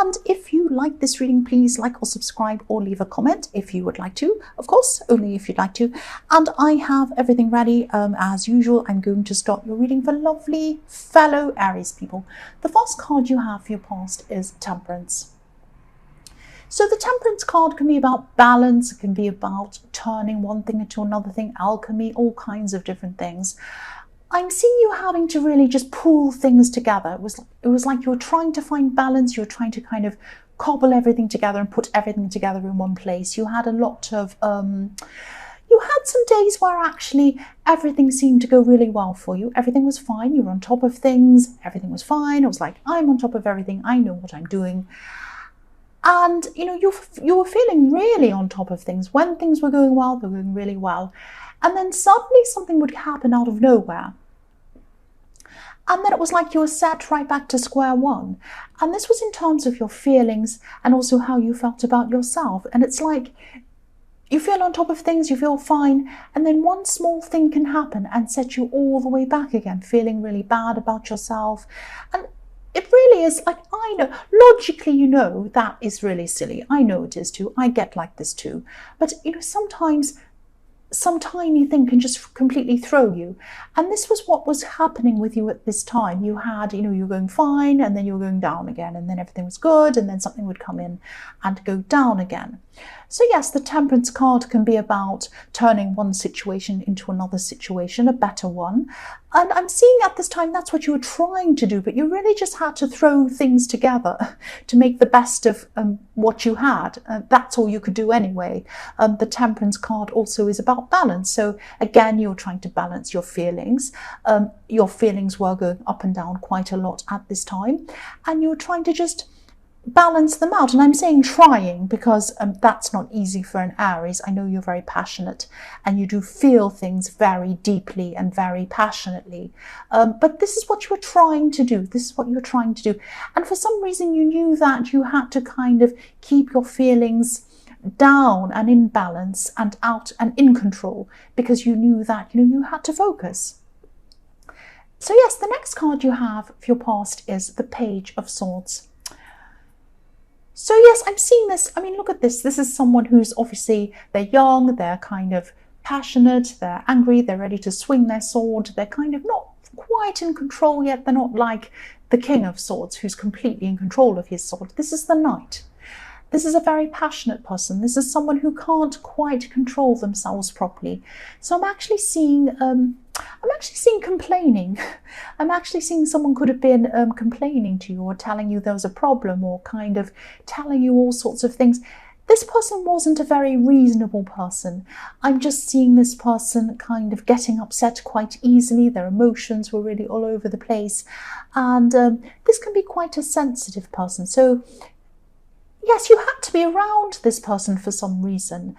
And if you like this reading, please like or subscribe or leave a comment if you would like to. Of course, only if you'd like to. And I have everything ready. As usual, I'm going to start your reading for lovely fellow Aries people. The first card you have for your past is Temperance. So the Temperance card can be about balance. It can be about turning one thing into another thing, alchemy, all kinds of different things. I'm seeing you having to really just pull things together. It was like you were trying to find balance. You were trying to kind of cobble everything together and put everything together in one place. You had a lot of, you had some days where actually everything seemed to go really well for you. Everything was fine. You were on top of things. Everything was fine. It was like, I'm on top of everything. I know what I'm doing. And, you know, you were feeling really on top of things. When things were going well, they were going really well. And then suddenly something would happen out of nowhere. And then it was like you were set right back to square one. And this was in terms of your feelings and also how you felt about yourself. And it's like you feel on top of things, you feel fine, and then one small thing can happen and set you all the way back again, feeling really bad about yourself. And it really is like, I know, logically, you know, that is really silly. I know it is too. I get like this too. But, you know, sometimes some tiny thing can just completely throw you. And this was what was happening with you at this time. You had, you know, you were going fine and then you were going down again, and then everything was good and then something would come in and go down again. So yes, the Temperance card can be about turning one situation into another situation, a better one. And I'm seeing at this time that's what you were trying to do, but you really just had to throw things together to make the best of what you had. That's all you could do anyway. The Temperance card also is about balance. So again, you're trying to balance your feelings. Your feelings were going up and down quite a lot at this time, and you were trying to just balance them out. And I'm saying trying because that's not easy for an Aries. I know you're very passionate and you do feel things very deeply and very passionately. But this is what you were trying to do. This is what you were trying to do. And for some reason you knew that you had to kind of keep your feelings down and in balance and out and in control, because you knew that, you know, you had to focus. So yes, the next card you have for your past is the Page of Swords. So yes, I'm seeing this. I mean, look at this. This is someone who's obviously, they're young, they're kind of passionate, they're angry, they're ready to swing their sword. They're kind of not quite in control yet. They're not like the King of Swords who's completely in control of his sword. This is the Knight. This is a very passionate person. This is someone who can't quite control themselves properly. So I'm actually seeing complaining. I'm actually seeing someone could have been complaining to you or telling you there was a problem or kind of telling you all sorts of things. This person wasn't a very reasonable person. I'm just seeing this person kind of getting upset quite easily. Their emotions were really all over the place. And this can be quite a sensitive person. So yes, you had to be around this person for some reason.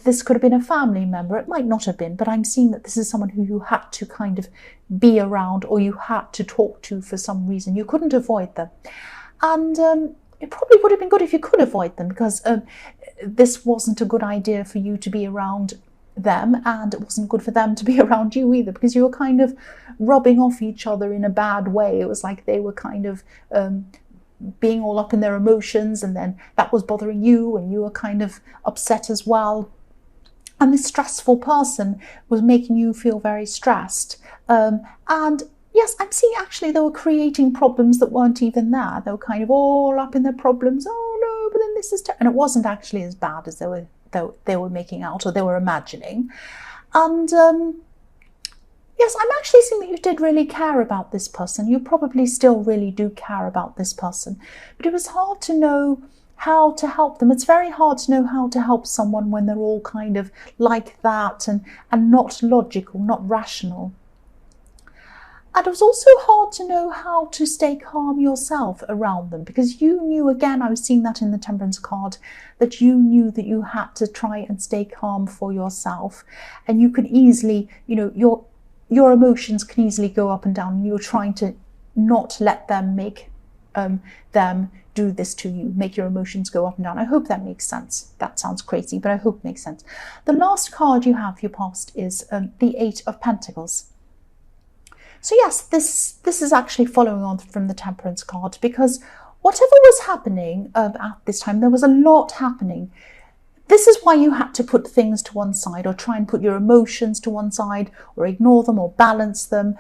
This could have been a family member. It might not have been, but I'm seeing that this is someone who you had to kind of be around or you had to talk to for some reason. You couldn't avoid them. And it probably would have been good if you could avoid them, because this wasn't a good idea for you to be around them, and it wasn't good for them to be around you either, because you were kind of rubbing off each other in a bad way. It was like they were kind of being all up in their emotions, and then that was bothering you and you were kind of upset as well. And this stressful person was making you feel very stressed. And yes, I'm seeing actually they were creating problems that weren't even there. They were kind of all up in their problems. Oh no, but then this is and it wasn't actually as bad as they were making out or they were imagining. And yes, I'm actually seeing that you did really care about this person. You probably still really do care about this person. But it was hard to know how to help them. It's very hard to know how to help someone when they're all kind of like that and not logical, not rational. And it was also hard to know how to stay calm yourself around them, because you knew, again, I was seeing that in the Temperance card, that you knew that you had to try and stay calm for yourself. And you could easily, you know, your emotions can easily go up and down, and you're trying to not let them make them do this to you, make your emotions go up and down. I hope that makes sense. That sounds crazy, but I hope it makes sense. The last card you have for your past is the Eight of Pentacles. So yes, this is actually following on from the Temperance card, because whatever was happening at this time, there was a lot happening. This is why you had to put things to one side, or try and put your emotions to one side, or ignore them, or balance them.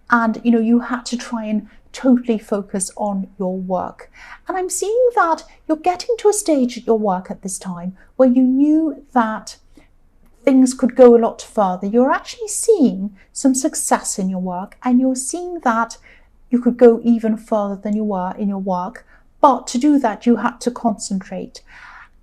And, you know, you had to try and totally focus on your work. And I'm seeing that you're getting to a stage at your work at this time where you knew that things could go a lot further. You're actually seeing some success in your work, and you're seeing that you could go even further than you were in your work. But to do that, you had to concentrate.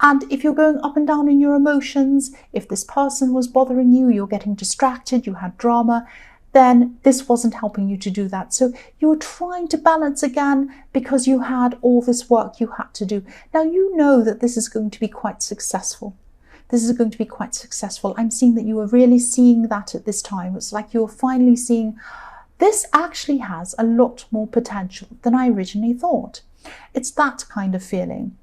And if you're going up and down in your emotions, if this person was bothering you, you're getting distracted, you had drama, then this wasn't helping you to do that. So you were trying to balance again because you had all this work you had to do. Now you know that this is going to be quite successful. This is going to be quite successful. I'm seeing that you are really seeing that at this time. It's like you're finally seeing this actually has a lot more potential than I originally thought. It's that kind of feeling.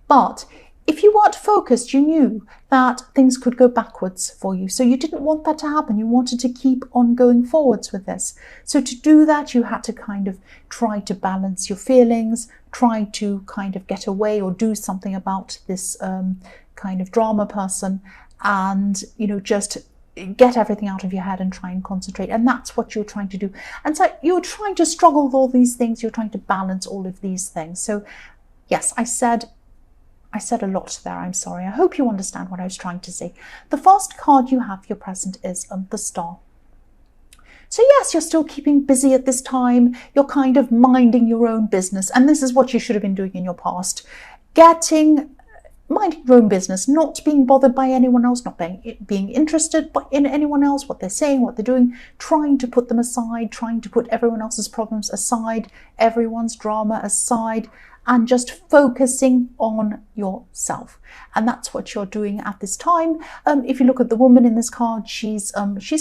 But if you weren't focused, you knew that things could go backwards for you. So you didn't want that to happen. You wanted to keep on going forwards with this. So to do that, you had to kind of try to balance your feelings, try to kind of get away or do something about this kind of drama person, and, you know, just get everything out of your head and try and concentrate. And that's what you're trying to do. And so you're trying to struggle with all these things. You're trying to balance all of these things. So yes, I said a lot there, I'm sorry. I hope you understand what I was trying to say. The first card you have, your present, is the Star. So yes, you're still keeping busy at this time. You're kind of minding your own business. And this is what you should have been doing in your past. Minding your own business, not being bothered by anyone else, not being interested in anyone else, what they're saying, what they're doing, trying to put them aside, trying to put everyone else's problems aside, everyone's drama aside, and just focusing on yourself. And that's what you're doing at this time. If you look at the woman in this card, she's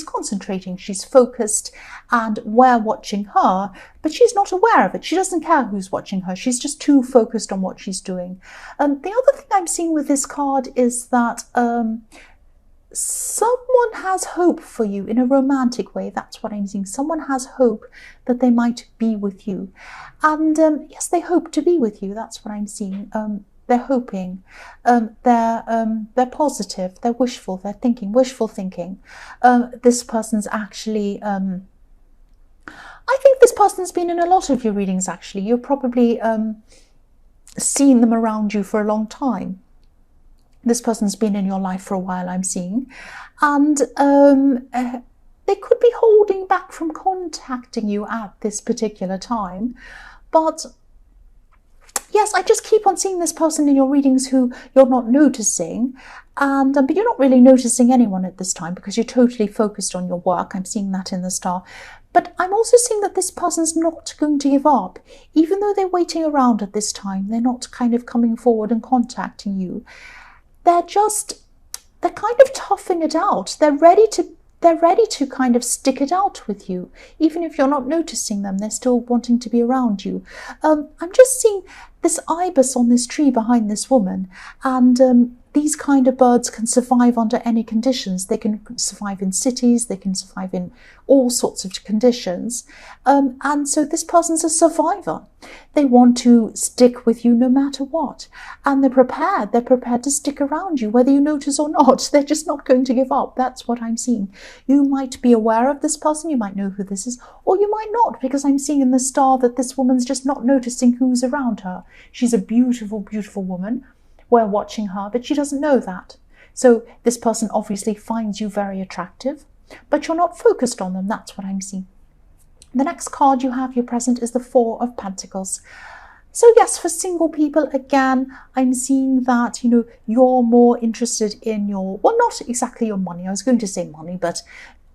concentrating, she's focused, and we're watching her, but she's not aware of it. She doesn't care who's watching her. She's just too focused on what she's doing. The other thing I'm seeing with this card is that someone has hope for you in a romantic way. That's what I'm seeing. Someone has hope that they might be with you. And yes, they hope to be with you. That's what I'm seeing. They're hoping. They're positive. They're wishful. They're thinking. Wishful thinking. This person's actually... I think this person's been in a lot of your readings, actually. You've probably seen them around you for a long time. This person's been in your life for a while, I'm seeing. And they could be holding back from contacting you at this particular time. But yes, I just keep on seeing this person in your readings who you're not noticing. And but you're not really noticing anyone at this time because you're totally focused on your work. I'm seeing that in the Star. But I'm also seeing that this person's not going to give up. Even though they're waiting around at this time, they're not kind of coming forward and contacting you. They're kind of toughing it out. They're ready to kind of stick it out with you. Even if you're not noticing them, they're still wanting to be around you. I'm just seeing this ibis on this tree behind this woman, and these kind of birds can survive under any conditions. They can survive in cities, they can survive in all sorts of conditions. And so this person's a survivor. They want to stick with you no matter what. And they're prepared to stick around you, whether you notice or not. They're just not going to give up. That's what I'm seeing. You might be aware of this person, you might know who this is, or you might not, because I'm seeing in the Star that this woman's just not noticing who's around her. She's a beautiful, beautiful woman. We're watching her, but she doesn't know that. So this person obviously finds you very attractive, but you're not focused on them. That's what I'm seeing. The next card you have, your present, is the Four of Pentacles. So yes, for single people, again, I'm seeing that, you know, you're more interested in your, well, not exactly your money. I was going to say money, but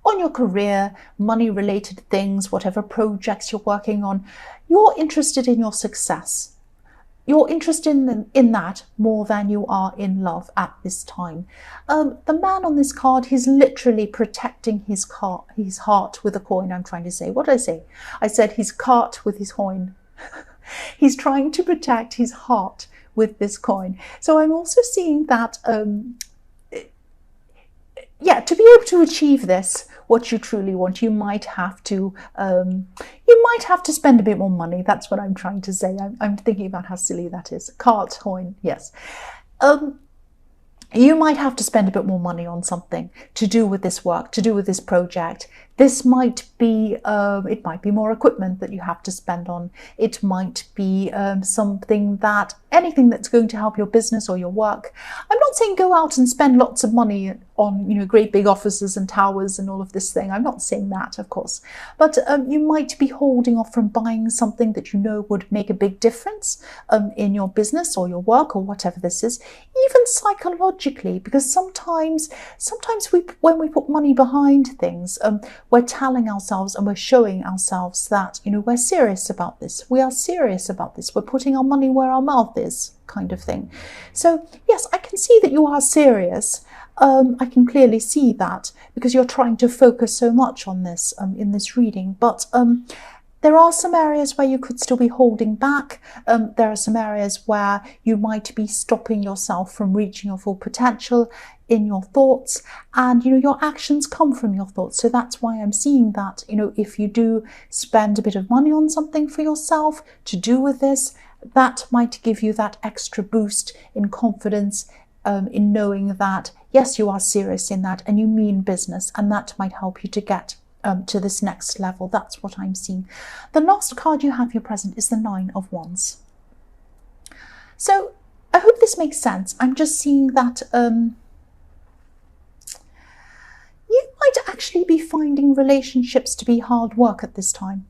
on your career, money-related things, whatever projects you're working on, you're interested in your success. You're interested in that more than you are in love at this time. The man on this card, he's literally protecting his heart with a coin, I'm trying to say. What did I say? I said his cart with his coin. He's trying to protect his heart with this coin. So I'm also seeing that, yeah, to be able to achieve this what you truly want, you might have to spend a bit more money. That's what I'm trying to say. I'm thinking about how silly that is. Cart, coin, yes. You might have to spend a bit more money on something to do with this work, to do with this project. This might be, it might be more equipment that you have to spend on. It might be anything that's going to help your business or your work. I'm not saying go out and spend lots of money on, great big offices and towers and all of this thing. I'm not saying that, of course. But you might be holding off from buying something that you know would make a big difference in your business or your work or whatever this is, even psychologically, because sometimes when we put money behind things, we're telling ourselves and we're showing ourselves that, we're serious about this. We are serious about this. We're putting our money where our mouth is, kind of thing. So yes, I can see that you are serious. I can clearly see that because you're trying to focus so much on this in this reading. But there are some areas where you could still be holding back. There are some areas where you might be stopping yourself from reaching your full potential in your thoughts, and your actions come from your thoughts. So that's why I'm seeing that, if you do spend a bit of money on something for yourself to do with this, that might give you that extra boost in confidence, in knowing that yes, you are serious in that and you mean business, and that might help you to get to this next level. That's what I'm seeing. The last card you have here present is the Nine of Wands. So I hope this makes sense. I'm just seeing that you might actually be finding relationships to be hard work at this time.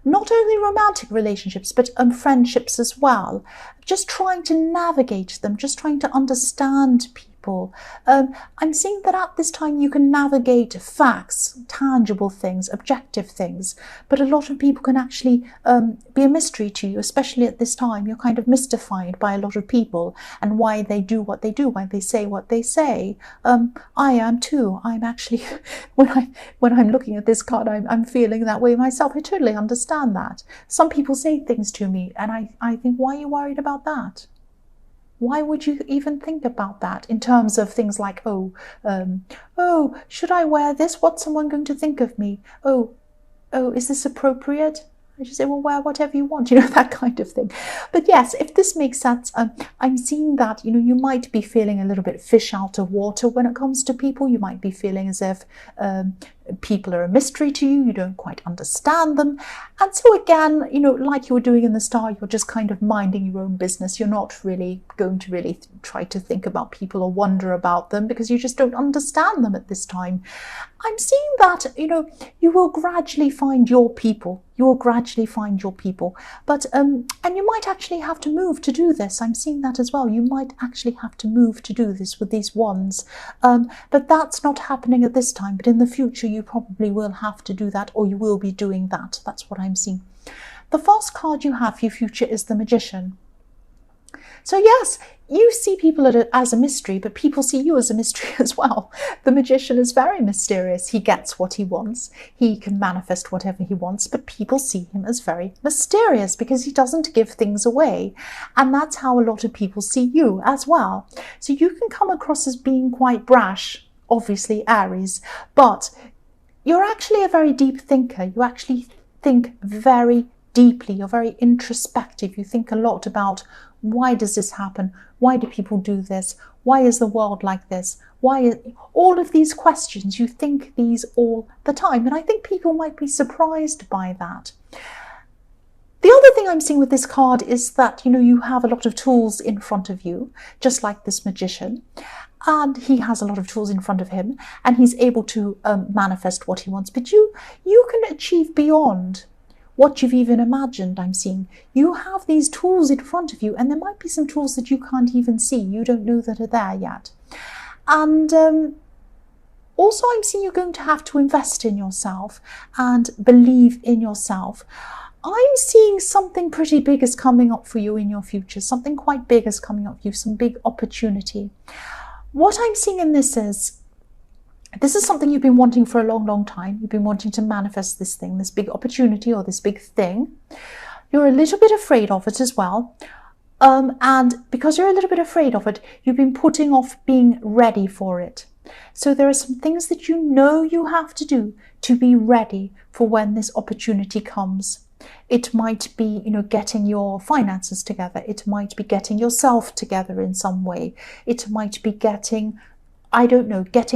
Not only romantic relationships, but friendships as well. Just trying to navigate them, just trying to understand people. I'm seeing that at this time you can navigate facts, tangible things, objective things, but a lot of people can actually be a mystery to you, especially at this time. You're kind of mystified by a lot of people and why they do what they do, why they say what they say. I am too. I'm actually, when I'm looking at this card, I'm feeling that way myself. I totally understand that. Some people say things to me and I think, why are you worried about that? Why would you even think about that in terms of things like, oh, should I wear this? What's someone going to think of me? Oh, is this appropriate? I just say, well, wear whatever you want, that kind of thing. But yes, if this makes sense, I'm seeing that, you might be feeling a little bit fish out of water when it comes to people. You might be feeling as if people are a mystery to you. You don't quite understand them. And so again, like you were doing in the Star, you're just kind of minding your own business. You're not really going to really try to think about people or wonder about them because you just don't understand them at this time. I'm seeing that, you will gradually find your people. You will gradually find your people. But, and you might actually have to move to do this. I'm seeing that as well. You might actually have to move to do this with these wands. But that's not happening at this time. But in the future, you probably will have to do that, or you will be doing that. That's what I'm seeing. The first card you have for your future is the Magician. So yes, you see people as a mystery, but people see you as a mystery as well. The Magician is very mysterious. He gets what he wants. He can manifest whatever he wants, but people see him as very mysterious because he doesn't give things away. And that's how a lot of people see you as well. So you can come across as being quite brash, obviously Aries, but you're actually a very deep thinker. You actually think very deeply. You're very introspective. You think a lot about, why does this happen? Why do people do this? Why is the world like this? All of these questions, you think these all the time. And I think people might be surprised by that. The other thing I'm seeing with this card is that, you have a lot of tools in front of you, just like this Magician. And he has a lot of tools in front of him and he's able to manifest what he wants. But you can achieve beyond what you've even imagined. I'm seeing you have these tools in front of you, and there might be some tools that you can't even see. You don't know that are there yet. And also I'm seeing you're going to have to invest in yourself and believe in yourself. I'm seeing something pretty big is coming up for you in your future. Something quite big is coming up for you, some big opportunity. What I'm seeing in this is something you've been wanting for a long, long time. You've been wanting to manifest this thing, this big opportunity or this big thing. You're a little bit afraid of it as well. And because you're a little bit afraid of it, you've been putting off being ready for it. So there are some things that you know you have to do to be ready for when this opportunity comes. It might be, getting your finances together. It might be getting yourself together in some way. It might be getting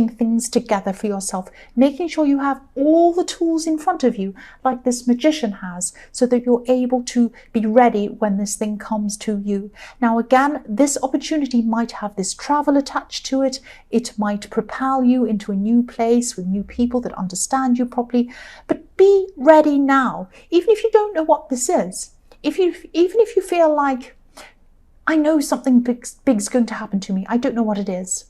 things together for yourself, making sure you have all the tools in front of you, like this magician has, so that you're able to be ready when this thing comes to you. Now, again, this opportunity might have this travel attached to it. It might propel you into a new place with new people that understand you properly. But be ready now, even if you don't know what this is. Even if you feel like, I know something big's going to happen to me, I don't know what it is.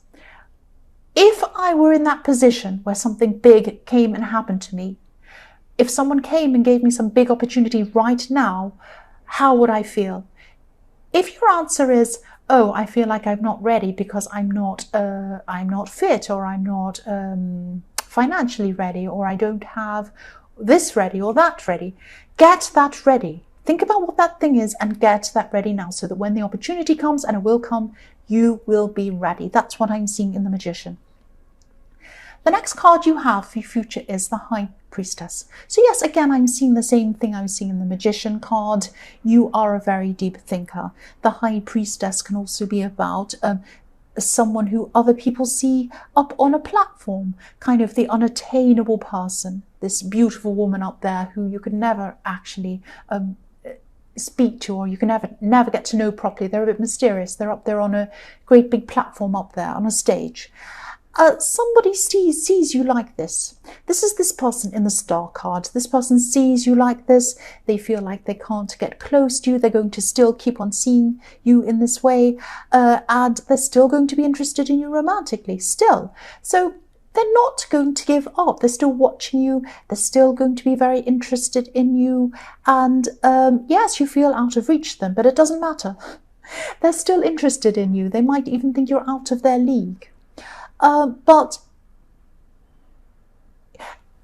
If I were in that position where something big came and happened to me, if someone came and gave me some big opportunity right now, how would I feel? If your answer is, oh, I feel like I'm not ready because I'm not fit, or I'm not financially ready, or I don't have this ready or that ready, get that ready. Think about what that thing is and get that ready now, so that when the opportunity comes, and it will come, you will be ready. That's what I'm seeing in the Magician. The next card you have for your future is the High Priestess. So yes, again, I'm seeing the same thing I was seeing in the Magician card. You are a very deep thinker. The High Priestess can also be about someone who other people see up on a platform, kind of the unattainable person, this beautiful woman up there who you could never actually speak to, or you can never get to know properly. They're a bit mysterious. They're up there on a great big platform up there on a stage. Somebody sees you like this. This is this person in the Star card. This person sees you like this. They feel like they can't get close to you. They're going to still keep on seeing you in this way, and they're still going to be interested in you romantically still. So they're not going to give up. They're still watching you. They're still going to be very interested in you. And yes, you feel out of reach to them, but it doesn't matter. They're still interested in you. They might even think you're out of their league. But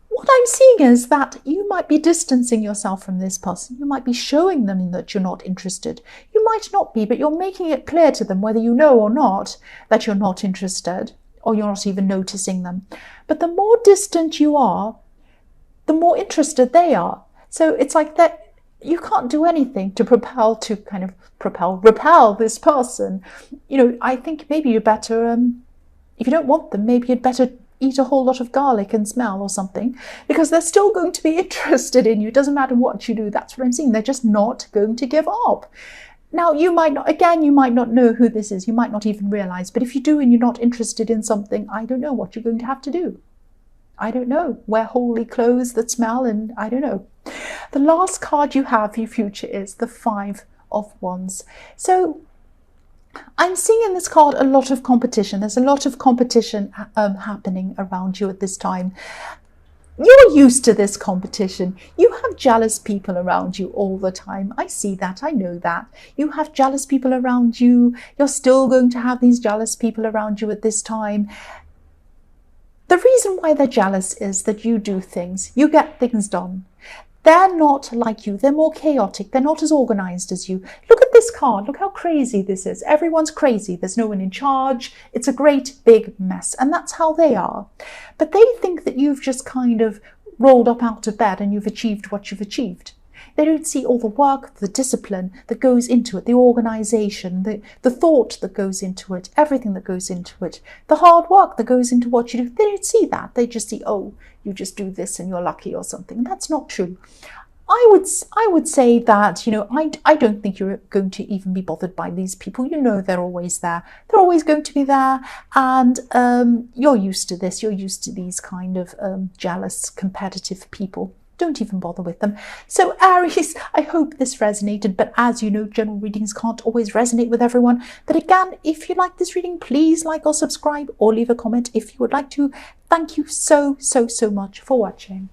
what I'm seeing is that you might be distancing yourself from this person. You might be showing them that you're not interested. You might not be, but you're making it clear to them, whether you know or not, that you're not interested, or you're not even noticing them. But the more distant you are, the more interested they are. So it's like that you can't do anything to repel this person. I think maybe you better, if you don't want them, maybe you'd better eat a whole lot of garlic and smell or something, because they're still going to be interested in you. It doesn't matter what you do. That's what I'm seeing. They're just not going to give up. Now, you might not know who this is. You might not even realize. But if you do and you're not interested in something, I don't know what you're going to have to do. I don't know. Wear holy clothes that smell, and I don't know. The last card you have for your future is the Five of Wands. So I'm seeing in this card a lot of competition. There's a lot of competition happening around you at this time. You're used to this competition. You have jealous people around you all the time. I see that. I know that. You have jealous people around you. You're still going to have these jealous people around you at this time. The reason why they're jealous is that you do things. You get things done. They're not like you. They're more chaotic. They're not as organized as you. Look at this card. Look how crazy this is. Everyone's crazy. There's no one in charge. It's a great big mess. And that's how they are. But they think that you've just kind of rolled up out of bed and you've achieved what you've achieved. They don't see all the work, the discipline that goes into it, the organization, the thought that goes into it, everything that goes into it, the hard work that goes into what you do. They don't see that. They just see, oh, you just do this and you're lucky or something. And that's not true. I would say that, I don't think you're going to even be bothered by these people. They're always there. They're always going to be there. And you're used to this. You're used to these kind of jealous, competitive people. Don't even bother with them. So Aries, I hope this resonated, but as you know, general readings can't always resonate with everyone. But again, if you like this reading, please like or subscribe or leave a comment if you would like to. Thank you so much for watching.